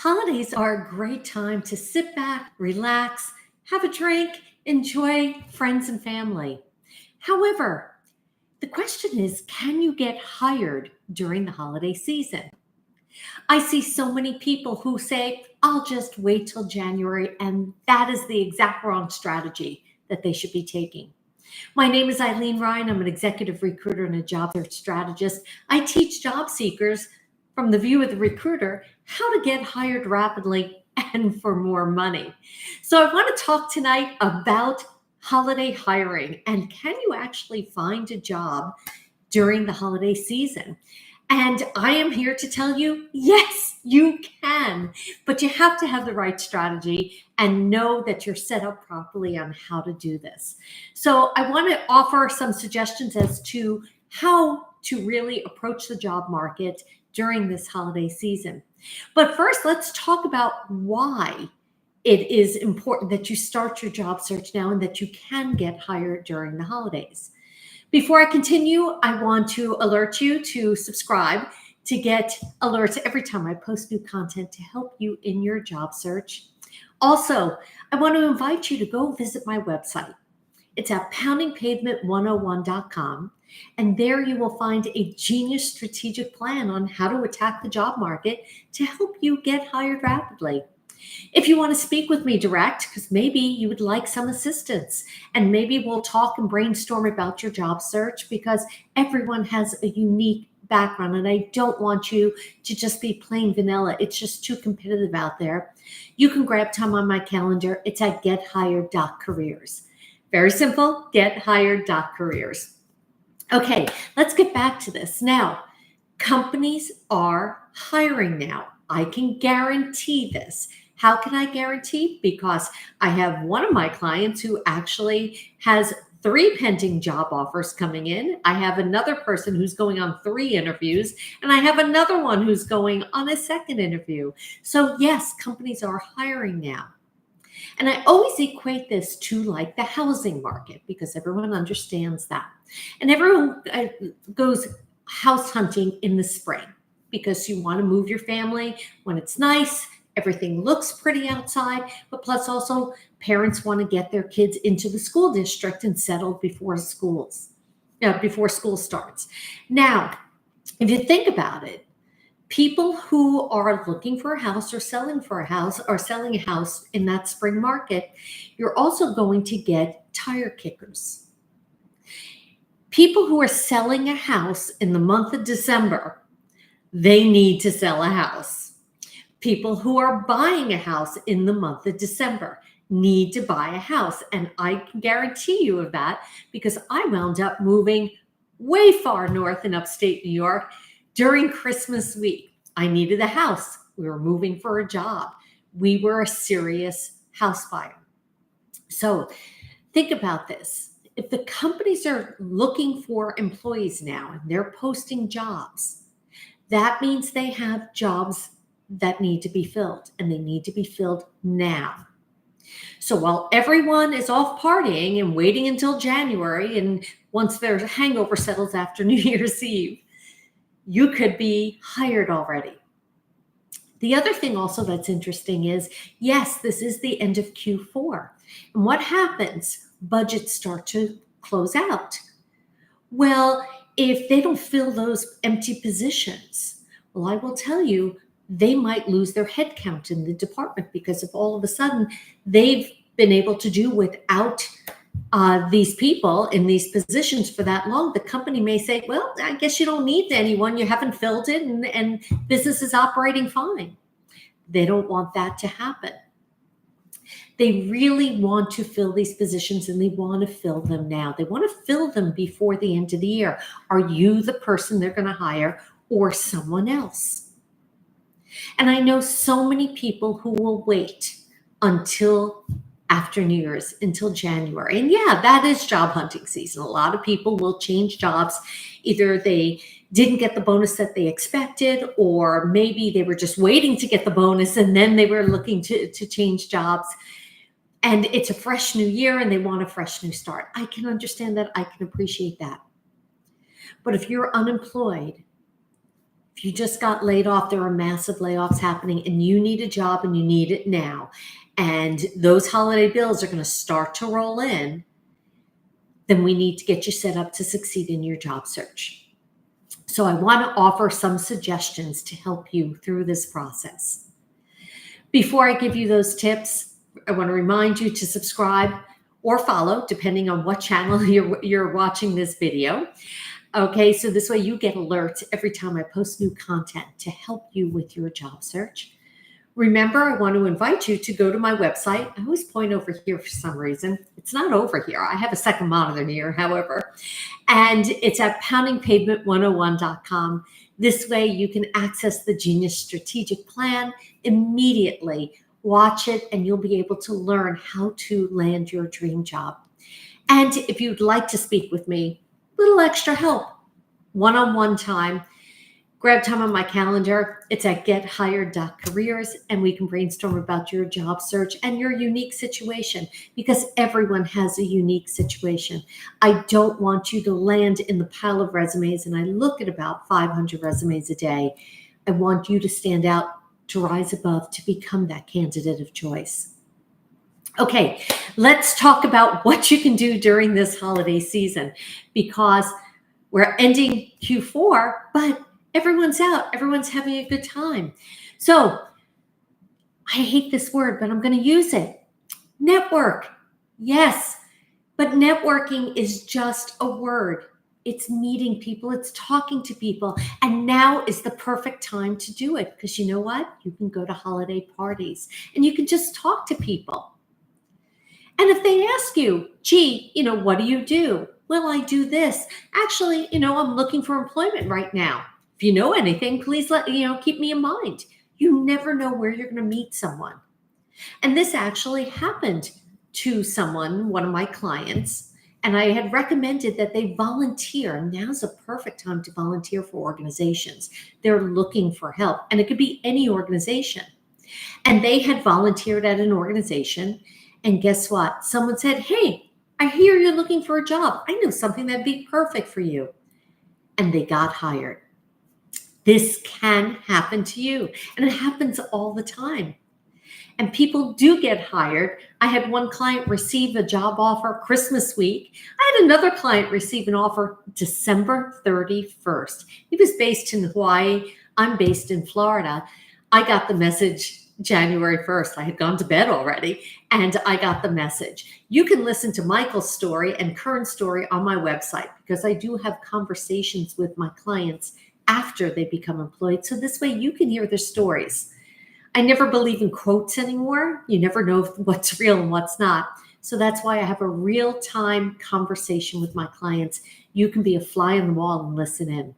Holidays are a great time to sit back, relax, have a drink, enjoy friends and family. However, the question is, can you get hired during the holiday season? I see so many people who say, I'll just wait till January, and that is the exact wrong strategy that they should be taking. My name is Rein. I'm an executive recruiter and a job search strategist. I teach job seekers from the view of the recruiter how to get hired rapidly and for more money. So I want to talk tonight about holiday hiring and can you actually find a job during the holiday season? And I am here to tell you, yes, you can, but you have to have the right strategy and know that you're set up properly on how to do this. So I want to offer some suggestions as to how to really approach the job market during this holiday season. But first, let's talk about why it is important that you start your job search now and that you can get hired during the holidays. Before I continue, I want to alert you to subscribe to get alerts every time I post new content to help you in your job search. Also, I want to invite you to go visit my website. It's at poundingpavement101.com, and there you will find a genius strategic plan on how to attack the job market to help you get hired rapidly. If you want to speak with me direct, because maybe you would like some assistance, and maybe we'll talk and brainstorm about your job search because everyone has a unique background, and I don't want you to just be plain vanilla. It's just too competitive out there. You can grab time on my calendar. It's at gethired.careers. Very simple, gethired.careers. Okay, let's get back to this. Now, companies are hiring now. I can guarantee this. How can I guarantee? Because I have one of my clients who actually has 3 pending job offers coming in. I have another person who's going on 3 interviews, and I have another one who's going on a second interview. So yes, companies are hiring now. And I always equate this to like the housing market because everyone understands that. And everyone goes house hunting in the spring because you want to move your family when it's nice. Everything looks pretty outside, but plus also parents want to get their kids into the school district and settled before school starts. Now, if you think about it, people who are looking for a house or selling for a house or selling a house in that spring market, you're also going to get tire kickers. People who are selling a house in the month of December, they need to sell a house. People who are buying a house in the month of December need to buy a house. And I can guarantee you of that because I wound up moving way far north in upstate New York during Christmas week. I needed a house. We were moving for a job. We were a serious house buyer. So think about this. If the companies are looking for employees now and they're posting jobs, that means they have jobs that need to be filled, and they need to be filled now. So while everyone is off partying and waiting until January, and once their hangover settles after New Year's Eve, you could be hired already. The other thing also that's interesting is, yes, this is the end of Q4. And what happens? Budgets start to close out. Well, if they don't fill those empty positions, well, I will tell you, they might lose their headcount in the department because if all of a sudden they've been able to do without these people in these positions for that long, the company may say, well, I guess you don't need anyone. You haven't filled it and business is operating fine. They don't want that to happen. They really want to fill these positions and they want to fill them now. They want to fill them before the end of the year. Are you the person they're going to hire or someone else? And I know so many people who will wait until after New Year's, until January. And yeah, that is job hunting season. A lot of people will change jobs. Either they didn't get the bonus that they expected, or maybe they were just waiting to get the bonus and then they were looking to change jobs. And it's a fresh new year and they want a fresh new start. I can understand that. I can appreciate that. But if you're unemployed, If you just got laid off, there are massive layoffs happening and you need a job and you need it now, and those holiday bills are going to start to roll in, then we need to get you set up to succeed in your job search. So I want to offer some suggestions to help you through this process. Before I give you those tips, I want to remind you to subscribe or follow, depending on what channel you're watching this video. Okay, so this way you get alerts every time I post new content to help you with your job search. Remember, I want to invite you to go to my website. I always point over here for some reason. It's not over here. I have a second monitor here, however, and it's at poundingpavement101.com. This way you can access the Genius Strategic Plan immediately. Watch it and you'll be able to learn how to land your dream job. And if you'd like to speak with me, a little extra help, one-on-one time, grab time on my calendar. It's at gethired.careers, and we can brainstorm about your job search and your unique situation, because everyone has a unique situation. I don't want you to land in the pile of resumes, and I look at about 500 resumes a day. I want you to stand out, to rise above, to become that candidate of choice. Okay, let's talk about what you can do during this holiday season, because we're ending Q4, but everyone's out. Everyone's having a good time. So I hate this word, but I'm going to use it. Network. Yes, but networking is just a word. It's meeting people. It's talking to people. And now is the perfect time to do it, because you know what? You can go to holiday parties and you can just talk to people. And if they ask you, gee, what do you do? Well, I do this. Actually, I'm looking for employment right now. If you know anything, please keep me in mind. You never know where you're going to meet someone. And this actually happened to someone, one of my clients, and I had recommended that they volunteer. Now's a perfect time to volunteer for organizations. They're looking for help, and it could be any organization. And they had volunteered at an organization, and guess what? Someone said, hey, I hear you're looking for a job. I know something that'd be perfect for you. And they got hired. This can happen to you, and it happens all the time. And people do get hired. I had one client receive a job offer Christmas week. I had another client receive an offer December 31st. He was based in Hawaii. I'm based in Florida. I got the message January 1st. I had gone to bed already, and I got the message. You can listen to Michael's story and current story on my website, because I do have conversations with my clients after they become employed. So this way you can hear their stories. I never believe in quotes anymore. You never know what's real and what's not. So that's why I have a real-time conversation with my clients. You can be a fly on the wall and listen in.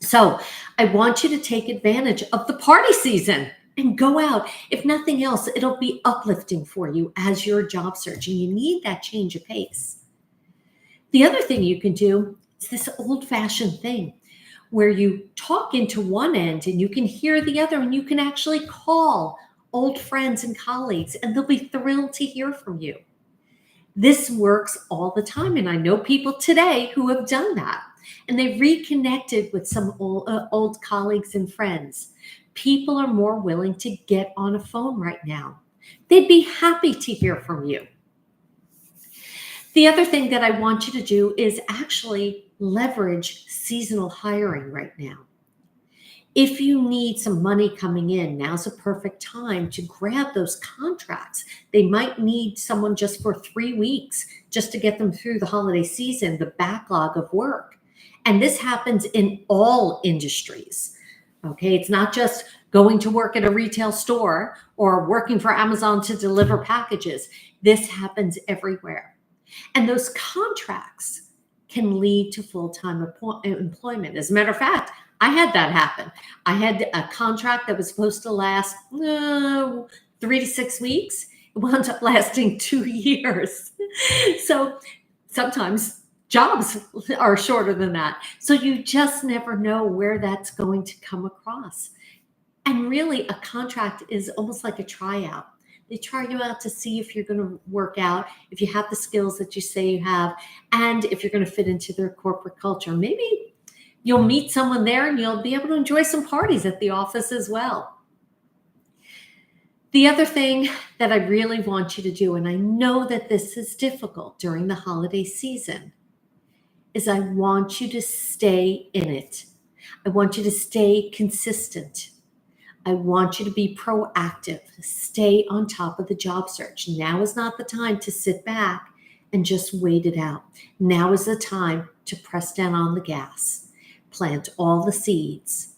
So I want you to take advantage of the party season and go out. If nothing else, it'll be uplifting for you as you're job searching. You need that change of pace. The other thing you can do is this old-fashioned thing where you talk into one end and you can hear the other, and you can actually call old friends and colleagues, and they'll be thrilled to hear from you. This works all the time, and I know people today who have done that, and they've reconnected with some old colleagues and friends. People are more willing to get on a phone right now. They'd be happy to hear from you. The other thing that I want you to do is actually leverage seasonal hiring right now. If you need some money coming in, now's a perfect time to grab those contracts. They might need someone just for 3 weeks just to get them through the holiday season, the backlog of work. And this happens in all industries. Okay, it's not just going to work at a retail store or working for Amazon to deliver packages. This happens everywhere. And those contracts can lead to full-time employment. As a matter of fact, I had that happen. I had a contract that was supposed to last 3 to 6 weeks. It wound up lasting 2 years. So sometimes jobs are shorter than that. So you just never know where that's going to come across. And really, a contract is almost like a tryout. They try you out to see if you're going to work out, if you have the skills that you say you have, and if you're going to fit into their corporate culture. Maybe You'll meet someone there and you'll be able to enjoy some parties at the office as well. The other thing that I really want you to do, and I know that this is difficult during the holiday season, is I want you to stay in it. I want you to stay consistent. I want you to be proactive. Stay on top of the job search. Now is not the time to sit back and just wait it out. Now is the time to press down on the gas, plant all the seeds,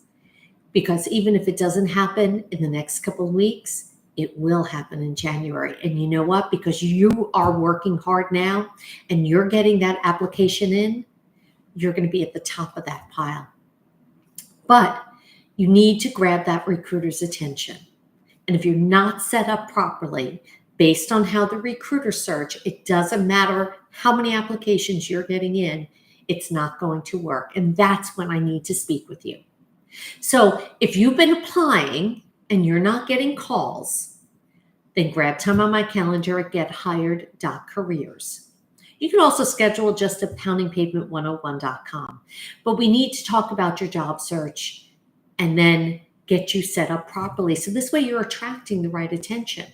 because even if it doesn't happen in the next couple of weeks, it will happen in January. And you know what? Because you are working hard now and you're getting that application in, you're going to be at the top of that pile. But you need to grab that recruiter's attention. And if you're not set up properly, based on how the recruiter search, it doesn't matter how many applications you're getting in, it's not going to work. And that's when I need to speak with you. So if you've been applying and you're not getting calls, then grab time on my calendar at gethired.careers. You can also schedule just at poundingpavement101.com. But we need to talk about your job search and then get you set up properly. So this way you're attracting the right attention.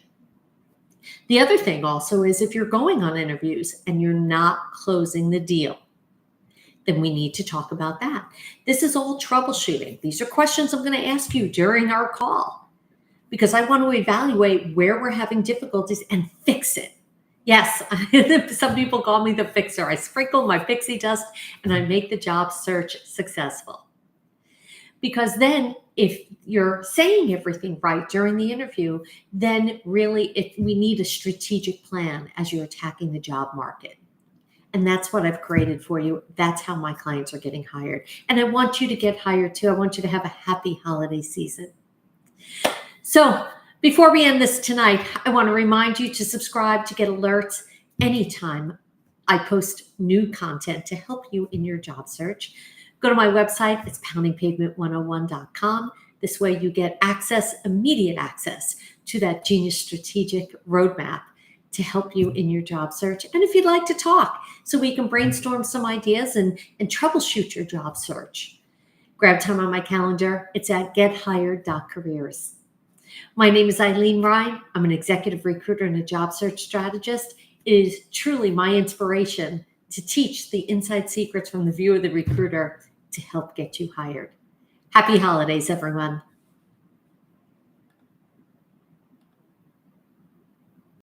The other thing also is if you're going on interviews and you're not closing the deal, then we need to talk about that. This is all troubleshooting. These are questions I'm going to ask you during our call because I want to evaluate where we're having difficulties and fix it. Yes, some people call me the fixer. I sprinkle my pixie dust and I make the job search successful. Because then if you're saying everything right during the interview, then really we need a strategic plan as you're attacking the job market. And that's what I've created for you. That's how my clients are getting hired. And I want you to get hired too. I want you to have a happy holiday season. So before we end this tonight, I want to remind you to subscribe to get alerts anytime I post new content to help you in your job search. Go to my website. It's poundingpavement101.com. This way you get immediate access to that Genius Strategic Roadmap to help you in your job search. And if you'd like to talk so we can brainstorm some ideas and troubleshoot your job search, grab time on my calendar. It's at gethired.careers. My name is Ilene Rein. I'm an executive recruiter and a job search strategist. It is truly my inspiration to teach the inside secrets from the view of the recruiter to help get you hired. Happy holidays, everyone.